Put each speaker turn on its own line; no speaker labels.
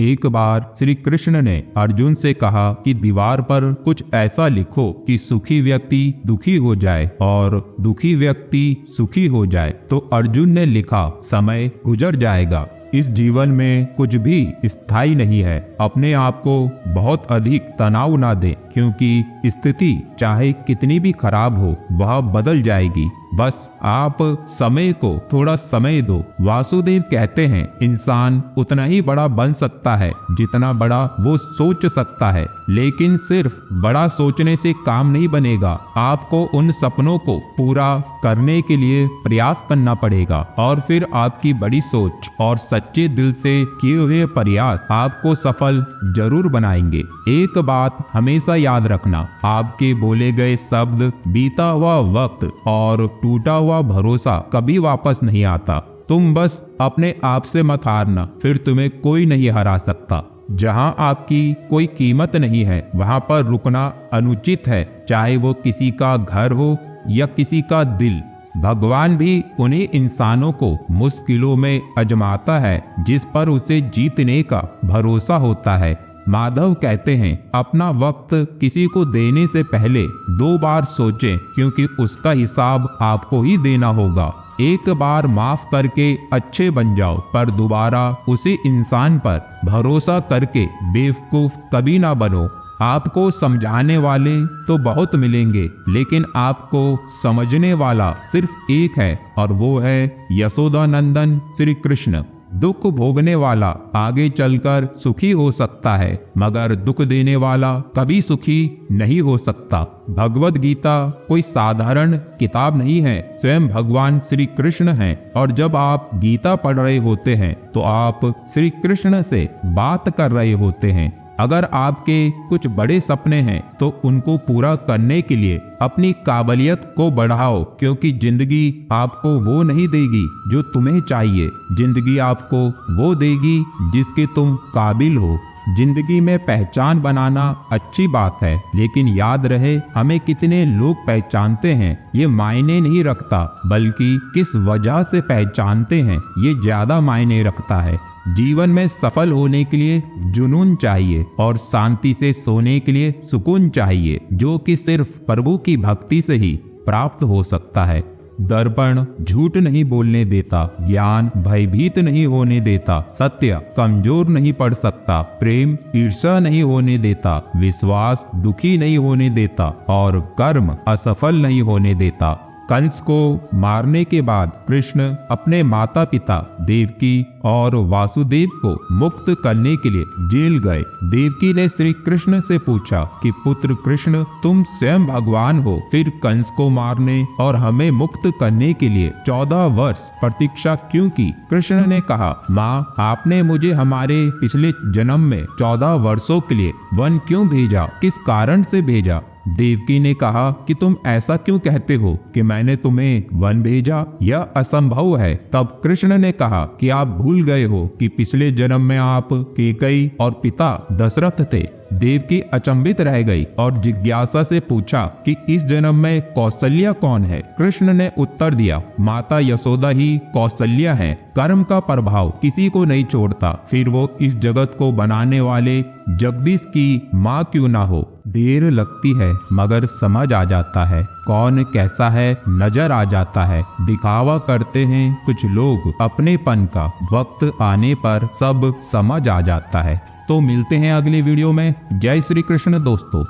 एक बार श्री कृष्ण ने अर्जुन से कहा कि दीवार पर कुछ ऐसा लिखो कि सुखी व्यक्ति दुखी हो जाए और दुखी व्यक्ति सुखी हो जाए। तो अर्जुन ने लिखा, समय गुजर जाएगा। इस जीवन में कुछ भी स्थायी नहीं है। अपने आप को बहुत अधिक तनाव ना दें, क्योंकि स्थिति चाहे कितनी भी खराब हो वह बदल जाएगी। बस आप समय को थोड़ा समय दो। वासुदेव कहते हैं, इंसान उतना ही बड़ा बन सकता है जितना बड़ा वो सोच सकता है, लेकिन सिर्फ बड़ा सोचने से काम नहीं बनेगा। आपको उन सपनों को पूरा करने के लिए प्रयास करना पड़ेगा और फिर आपकी बड़ी सोच और सच्चे दिल से किए हुए प्रयास आपको सफल जरूर बनाएंगे। एक बात हमेशा याद रखना, आपके बोले गए शब्द, बीता हुआ वक्त और टूटा हुआ भरोसा कभी वापस नहीं आता। तुम बस अपने आप से मत हारना, फिर तुम्हें कोई नहीं हरा सकता। जहां आपकी कोई कीमत नहीं है वहां पर रुकना अनुचित है, चाहे वो किसी का घर हो या किसी का दिल। भगवान भी उन्हीं इंसानों को मुश्किलों में आजमाता है जिस पर उसे जीतने का भरोसा होता है। माधव कहते हैं, अपना वक्त किसी को देने से पहले 2 बार सोचें, क्योंकि उसका हिसाब आपको ही देना होगा। एक बार माफ करके अच्छे बन जाओ, पर दोबारा उसी इंसान पर भरोसा करके बेवकूफ कभी ना बनो। आपको समझाने वाले तो बहुत मिलेंगे, लेकिन आपको समझने वाला सिर्फ एक है, और वो है यशोदानंदन श्री कृष्ण। दुख भोगने वाला आगे चलकर सुखी हो सकता है, मगर दुख देने वाला कभी सुखी नहीं हो सकता। भगवद गीता कोई साधारण किताब नहीं है, स्वयं भगवान श्री कृष्ण हैं। और जब आप गीता पढ़ रहे होते हैं तो आप श्री कृष्ण से बात कर रहे होते हैं। अगर आपके कुछ बड़े सपने हैं तो उनको पूरा करने के लिए अपनी काबिलियत को बढ़ाओ, क्योंकि जिंदगी आपको वो नहीं देगी जो तुम्हें चाहिए। जिंदगी आपको वो देगी जिसके तुम काबिल हो। जिंदगी में पहचान बनाना अच्छी बात है, लेकिन याद रहे, हमें कितने लोग पहचानते हैं ये मायने नहीं रखता, बल्कि किस वजह से पहचानते हैं ये ज्यादा मायने रखता है। जीवन में सफल होने के लिए जुनून चाहिए और शांति से सोने के लिए सुकून चाहिए, जो कि सिर्फ प्रभु की भक्ति से ही प्राप्त हो सकता है। दर्पण झूठ नहीं बोलने देता, ज्ञान भयभीत नहीं होने देता, सत्य कमजोर नहीं पड़ सकता, प्रेम ईर्ष्या नहीं होने देता, विश्वास दुखी नहीं होने देता और कर्म असफल नहीं होने देता। कंस को मारने के बाद कृष्ण अपने माता पिता देवकी और वासुदेव को मुक्त करने के लिए जेल गए। देवकी ने श्री कृष्ण से पूछा कि पुत्र कृष्ण, तुम स्वयं भगवान हो, फिर कंस को मारने और हमें मुक्त करने के लिए 14 वर्ष प्रतीक्षा क्यों की? कृष्ण ने कहा, माँ, आपने मुझे हमारे पिछले जन्म में 14 वर्षों के लिए वन क्यों भेजा? किस कारण से भेजा? देवकी ने कहा कि तुम ऐसा क्यों कहते हो कि मैंने तुम्हें वन भेजा? यह असंभव है। तब कृष्ण ने कहा कि आप भूल गए हो कि पिछले जन्म में आप कैकेयी और पिता दशरथ थे। देवकी अचंभित रह गई और जिज्ञासा से पूछा कि इस जन्म में कौशल्या कौन है? कृष्ण ने उत्तर दिया, माता यशोदा ही कौशल्या है। कर्म का प्रभाव किसी को नहीं छोड़ता, फिर वो इस जगत को बनाने वाले जगदीश की माँ क्यों ना हो। देर लगती है मगर समझ आ जाता है, कौन कैसा है नजर आ जाता है। दिखावा करते हैं कुछ लोग अपनेपन का, वक्त आने पर सब समझ आ जाता है। तो मिलते हैं अगले वीडियो में। जय श्री कृष्ण दोस्तों।